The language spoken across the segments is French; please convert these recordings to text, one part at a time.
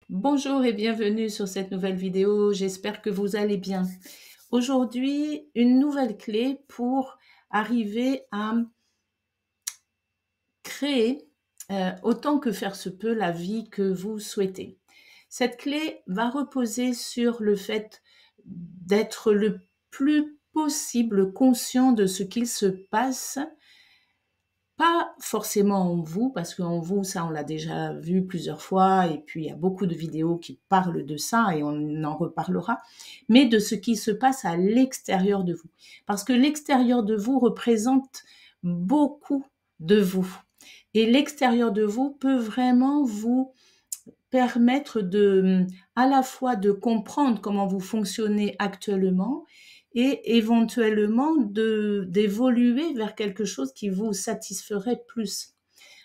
Bonjour et bienvenue sur cette nouvelle vidéo, j'espère que vous allez bien. Aujourd'hui, une nouvelle clé pour arriver à créer, autant que faire se peut, la vie que vous souhaitez. Cette clé va reposer sur le fait d'être le plus possible conscient de ce qu'il se passe. Pas forcément en vous, parce qu'en vous, ça on l'a déjà vu plusieurs fois, et puis il y a beaucoup de vidéos qui parlent de ça, et on en reparlera, mais de ce qui se passe à l'extérieur de vous. Parce que l'extérieur de vous représente beaucoup de vous. Et l'extérieur de vous peut vraiment vous permettre à la fois de comprendre comment vous fonctionnez actuellement et éventuellement d'évoluer vers quelque chose qui vous satisferait plus.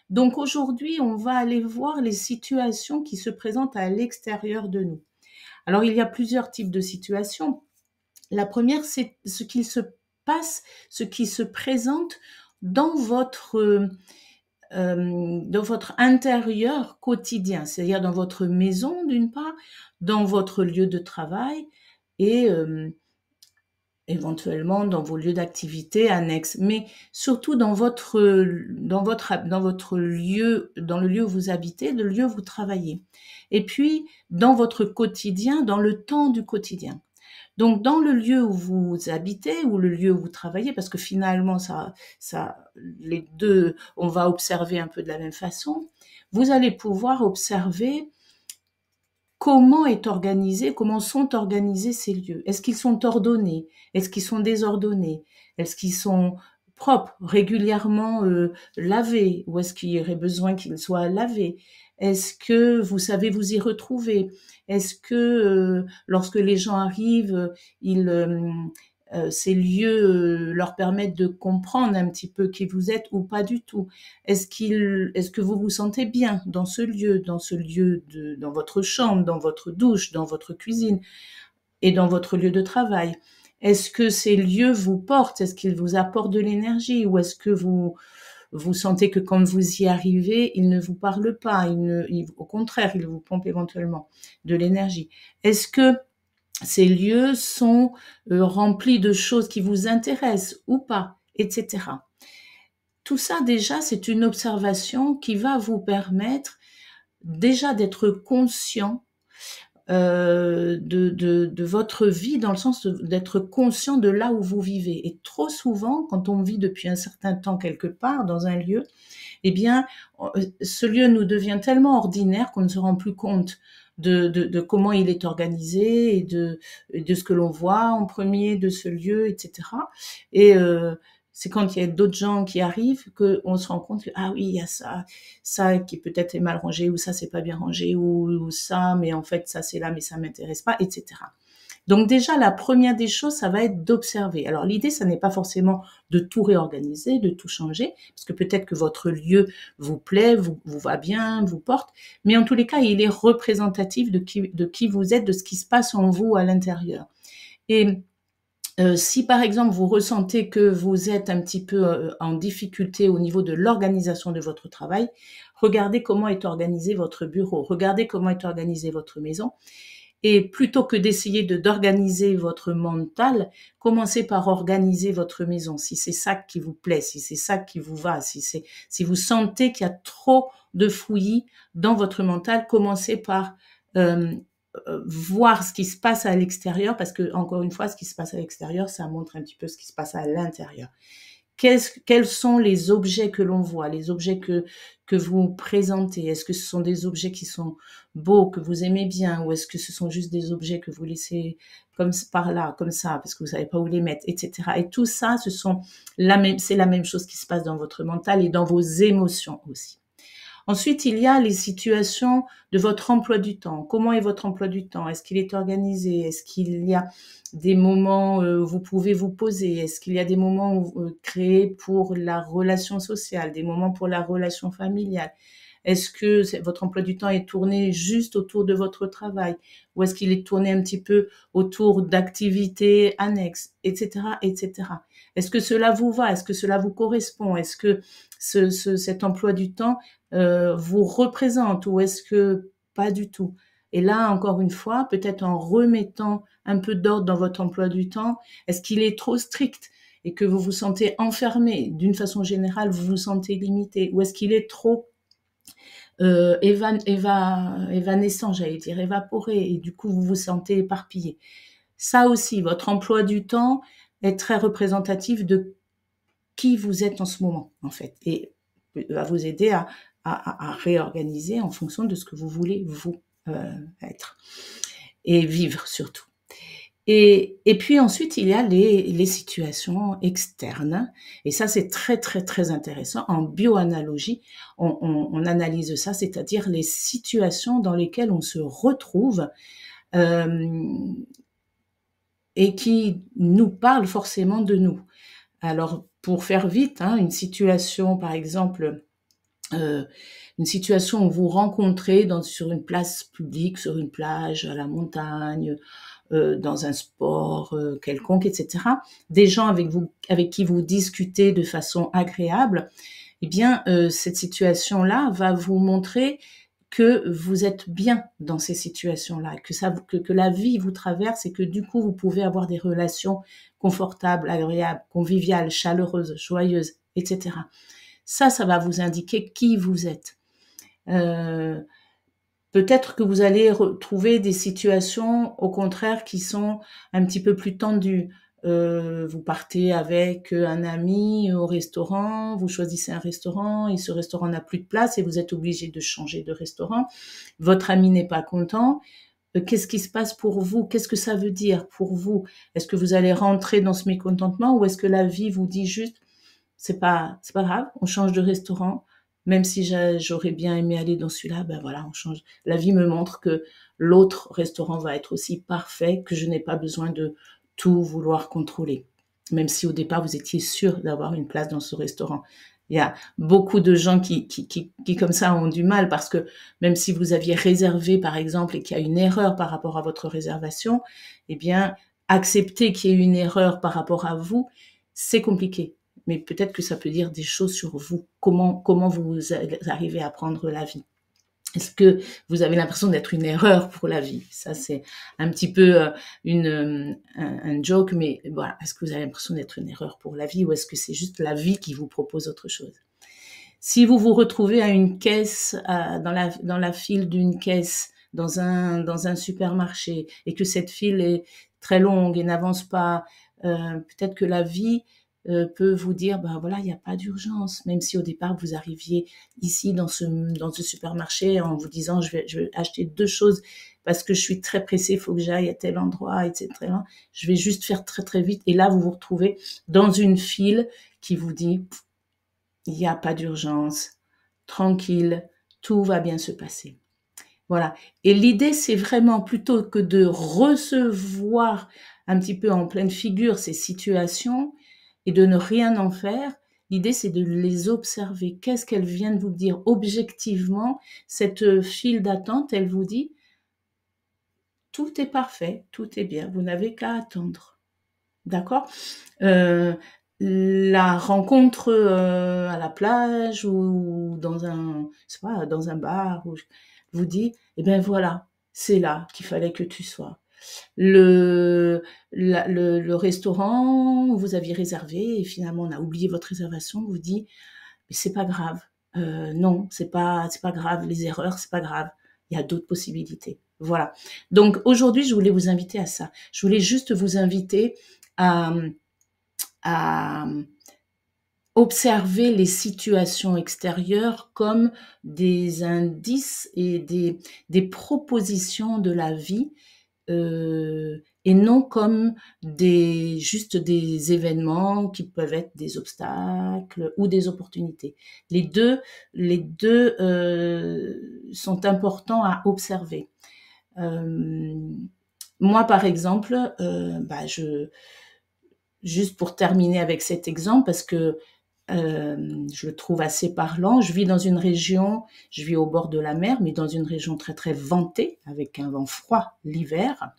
Donc aujourd'hui, on va aller voir les situations qui se présentent à l'extérieur de nous. Alors il y a plusieurs types de situations. La première, c'est ce qui se passe, ce qui se présente dans dans votre intérieur quotidien, c'est-à-dire dans votre maison d'une part, dans votre lieu de travail et éventuellement dans vos lieux d'activité annexes, mais surtout dans votre lieu, dans le lieu où vous habitez, le lieu où vous travaillez. Et puis dans votre quotidien, dans le temps du quotidien. Donc, dans le lieu où vous habitez ou le lieu où vous travaillez, parce que finalement, les deux, on va observer un peu de la même façon, vous allez pouvoir observer comment sont organisés ces lieux. Est-ce qu'ils sont ordonnés? Est-ce qu'ils sont désordonnés? Est-ce qu'ils sont propres, régulièrement lavés? Ou est-ce qu'il y aurait besoin qu'ils soient lavés? Est-ce que vous savez vous y retrouver? Est-ce que lorsque les gens arrivent, ces lieux leur permettent de comprendre un petit peu qui vous êtes ou pas du tout? Est-ce que vous vous sentez bien dans ce lieu, dans votre chambre, dans votre douche, dans votre cuisine et dans votre lieu de travail? Est-ce que ces lieux vous portent? Est-ce qu'ils vous apportent de l'énergie? Ou est-ce que vous sentez que quand vous y arrivez, ils ne vous parlent pas, au contraire, ils vous pompent éventuellement de l'énergie? Est-ce que ces lieux sont remplis de choses qui vous intéressent ou pas, etc. Tout ça, déjà, c'est une observation qui va vous permettre déjà d'être conscient de votre vie, dans le sens d'être conscient de là où vous vivez. Et trop souvent, quand on vit depuis un certain temps quelque part dans un lieu, eh bien, ce lieu nous devient tellement ordinaire qu'on ne se rend plus compte de comment il est organisé et de ce que l'on voit en premier de ce lieu, etc. Et c'est quand il y a d'autres gens qui arrivent qu'on se rend compte que, ah oui, il y a ça qui peut-être est mal rangé, ou ça c'est pas bien rangé, ou ça, mais en fait ça c'est là, mais ça m'intéresse pas, etc. Donc déjà, la première des choses, ça va être d'observer. Alors l'idée, ça n'est pas forcément de tout réorganiser, de tout changer, parce que peut-être que votre lieu vous plaît, vous va bien, vous porte, mais en tous les cas, il est représentatif de qui vous êtes, de ce qui se passe en vous à l'intérieur. Et si par exemple vous ressentez que vous êtes un petit peu en difficulté au niveau de l'organisation de votre travail, regardez comment est organisé votre bureau, regardez comment est organisée votre maison. Et plutôt que d'essayer d'organiser votre mental, commencez par organiser votre maison. Si c'est ça qui vous plaît, si c'est ça qui vous va, si vous sentez qu'il y a trop de fouillis dans votre mental, commencez par euh, voir ce qui se passe à l'extérieur, parce que encore une fois, ce qui se passe à l'extérieur, ça montre un petit peu ce qui se passe à l'intérieur. Quels sont les objets que l'on voit, les objets que vous présentez? Est-ce que ce sont des objets qui sont beaux, que vous aimez bien, ou est-ce que ce sont juste des objets que vous laissez comme par là, comme ça, parce que vous savez pas où les mettre, etc. Et tout ça, c'est la même chose qui se passe dans votre mental et dans vos émotions aussi. Ensuite, il y a les situations de votre emploi du temps. Comment est votre emploi du temps? Est-ce qu'il est organisé? Est-ce qu'il y a des moments où vous pouvez vous poser? Est-ce qu'il y a des moments créés pour la relation sociale, des moments pour la relation familiale? Est-ce que votre emploi du temps est tourné juste autour de votre travail? Ou est-ce qu'il est tourné un petit peu autour d'activités annexes, etc., etc. Est-ce que cela vous va? Est-ce que cela vous correspond? Est-ce que cet emploi du temps vous représente, ou est-ce que pas du tout? Et là, encore une fois, peut-être en remettant un peu d'ordre dans votre emploi du temps, est-ce qu'il est trop strict et que vous vous sentez enfermé? D'une façon générale, vous vous sentez limité? Ou est-ce qu'il est trop évanescent, j'allais dire, évaporé, et du coup, vous vous sentez éparpillé? Ça aussi, votre emploi du temps est très représentatif de qui vous êtes en ce moment, en fait, et va vous aider à réorganiser en fonction de ce que vous voulez, vous, être et vivre surtout. Et puis ensuite, il y a les situations externes. Et ça, c'est très, très, très intéressant. En bioanalogie, on analyse ça, c'est-à-dire les situations dans lesquelles on se retrouve et qui nous parlent forcément de nous. Alors, pour faire vite, une situation, par exemple, une situation où vous rencontrez sur une place publique, sur une plage, à la montagne, dans un sport quelconque, etc., des gens avec qui vous discutez de façon agréable, eh bien, cette situation-là va vous montrer que vous êtes bien dans ces situations-là, que la vie vous traverse et que du coup, vous pouvez avoir des relations confortables, agréables, conviviales, chaleureuses, joyeuses, etc. Ça va vous indiquer qui vous êtes. Peut-être que vous allez retrouver des situations, au contraire, qui sont un petit peu plus tendues. Vous partez avec un ami au restaurant, vous choisissez un restaurant et ce restaurant n'a plus de place et vous êtes obligé de changer de restaurant. Votre ami n'est pas content. Qu'est-ce qui se passe pour vous? Qu'est-ce que ça veut dire pour vous? Est-ce que vous allez rentrer dans ce mécontentement ou est-ce que la vie vous dit juste c'est pas grave, on change de restaurant, même si j'aurais bien aimé aller dans celui-là, ben voilà, on change. La vie me montre que l'autre restaurant va être aussi parfait, que je n'ai pas besoin de tout vouloir contrôler. Même si au départ, vous étiez sûr d'avoir une place dans ce restaurant. Il y a beaucoup de gens qui comme ça ont du mal parce que même si vous aviez réservé, par exemple, et qu'il y a une erreur par rapport à votre réservation, eh bien, accepter qu'il y ait une erreur par rapport à vous, c'est compliqué. Mais peut-être que ça peut dire des choses sur vous. Comment vous arrivez à prendre la vie? Est-ce que vous avez l'impression d'être une erreur pour la vie? Ça, c'est un petit peu un joke, mais voilà. Est-ce que vous avez l'impression d'être une erreur pour la vie ou est-ce que c'est juste la vie qui vous propose autre chose? Si vous vous retrouvez à une caisse, dans la file d'une caisse, dans un supermarché, et que cette file est très longue et n'avance pas, peut-être que la vie peut vous dire, ben voilà, il n'y a pas d'urgence, même si au départ vous arriviez ici dans ce supermarché en vous disant, je vais acheter 2 choses parce que je suis très pressée, il faut que j'aille à tel endroit, etc. Je vais juste faire très très vite. Et là, vous vous retrouvez dans une file qui vous dit, il n'y a pas d'urgence, tranquille, tout va bien se passer. Voilà. Et l'idée, c'est vraiment plutôt que de recevoir un petit peu en pleine figure ces situations et de ne rien en faire, l'idée, c'est de les observer. Qu'est-ce qu'elles viennent vous dire objectivement? Cette file d'attente, elle vous dit, tout est parfait, tout est bien, vous n'avez qu'à attendre. D'accord? La rencontre à la plage ou dans dans un bar où vous dit, eh ben voilà, c'est là qu'il fallait que tu sois. Le restaurant où vous aviez réservé et finalement on a oublié votre réservation, vous dit, mais c'est pas grave. Non, c'est pas grave, les erreurs, c'est pas grave. Il y a d'autres possibilités. Voilà. Donc aujourd'hui, je voulais vous inviter à ça. Je voulais juste vous inviter à observer les situations extérieures comme des indices et des propositions de la vie, et non comme juste des événements qui peuvent être des obstacles ou des opportunités. Les deux sont importants à observer. Moi, par exemple, juste pour terminer avec cet exemple, parce que je le trouve assez parlant. Je vis au bord de la mer, mais dans une région très très ventée, avec un vent froid l'hiver.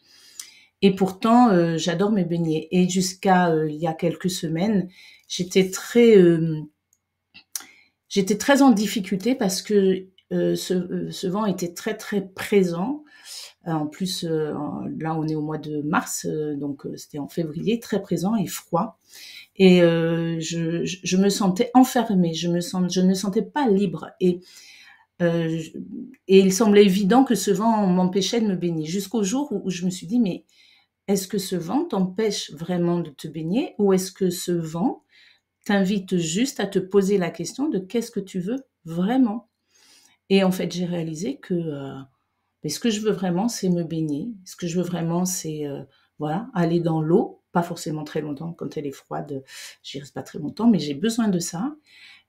Et pourtant, j'adore me baigner. Et jusqu'à il y a quelques semaines, j'étais très en difficulté parce que ce vent était très très présent. En plus, là, on est au mois de mars, donc c'était en février, très présent et froid. Et je me sentais enfermée, je ne me sentais pas libre. Euh, et il semblait évident que ce vent m'empêchait de me baigner. Jusqu'au jour où je me suis dit, mais est-ce que ce vent t'empêche vraiment de te baigner ou est-ce que ce vent t'invite juste à te poser la question de qu'est-ce que tu veux vraiment? Et en fait, j'ai réalisé que mais ce que je veux vraiment, c'est me baigner. Ce que je veux vraiment, c'est voilà, aller dans l'eau, pas forcément très longtemps quand elle est froide, j'y reste pas très longtemps, mais j'ai besoin de ça.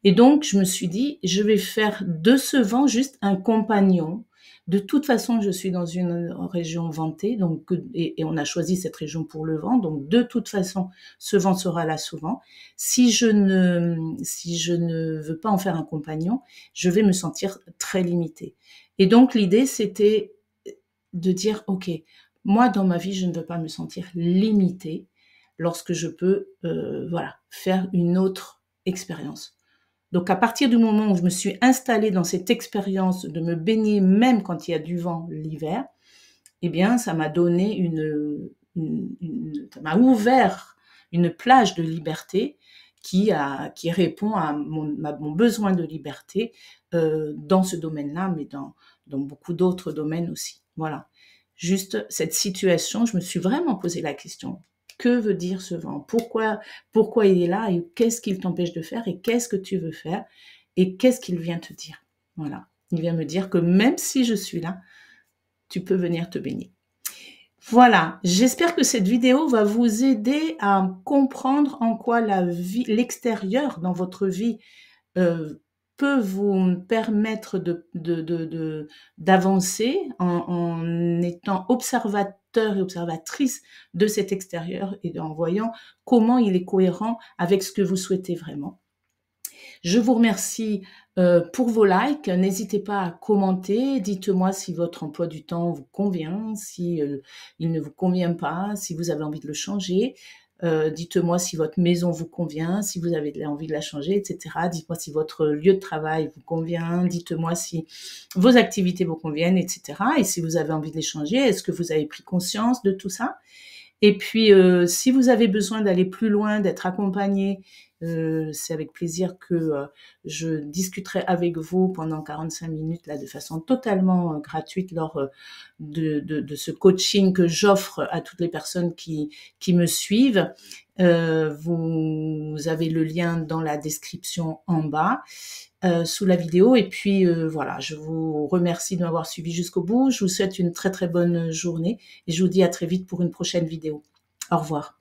Et donc, je me suis dit, je vais faire de ce vent juste un compagnon. De toute façon, je suis dans une région ventée, donc, et on a choisi cette région pour le vent, donc de toute façon, ce vent sera là souvent. Si je ne veux pas en faire un compagnon, je vais me sentir très limitée. Et donc, l'idée, c'était de dire, OK, moi, dans ma vie, je ne veux pas me sentir limitée lorsque je peux, voilà, faire une autre expérience. Donc, à partir du moment où je me suis installée dans cette expérience de me baigner même quand il y a du vent l'hiver, eh bien, ça m'a donné ça m'a ouvert une plage de liberté qui répond à mon besoin de liberté dans ce domaine-là, mais dans beaucoup d'autres domaines aussi. Voilà. Juste cette situation, je me suis vraiment posé la question. Que veut dire ce vent? Pourquoi il est là et qu'est-ce qu'il t'empêche de faire et qu'est-ce que tu veux faire et qu'est-ce qu'il vient te dire? Voilà. Il vient me dire que même si je suis là, tu peux venir te baigner. Voilà, j'espère que cette vidéo va vous aider à comprendre en quoi l'extérieur dans votre vie peut vous permettre d'avancer en étant observateur et observatrice de cet extérieur et en voyant comment il est cohérent avec ce que vous souhaitez vraiment. Je vous remercie pour vos likes. N'hésitez pas à commenter. Dites-moi si votre emploi du temps vous convient, si il ne vous convient pas, si vous avez envie de le changer. Dites-moi si votre maison vous convient, si vous avez envie de la changer, etc. Dites-moi si votre lieu de travail vous convient. Dites-moi si vos activités vous conviennent, etc. Et si vous avez envie de les changer, est-ce que vous avez pris conscience de tout ça? Et puis, si vous avez besoin d'aller plus loin, d'être accompagné, c'est avec plaisir que je discuterai avec vous pendant 45 minutes là, de façon totalement gratuite lors de ce coaching que j'offre à toutes les personnes qui me suivent. Vous avez le lien dans la description en bas. Sous la vidéo et puis voilà, je vous remercie de m'avoir suivi jusqu'au bout. Je vous souhaite une très très bonne journée et je vous dis à très vite pour une prochaine vidéo. Au revoir.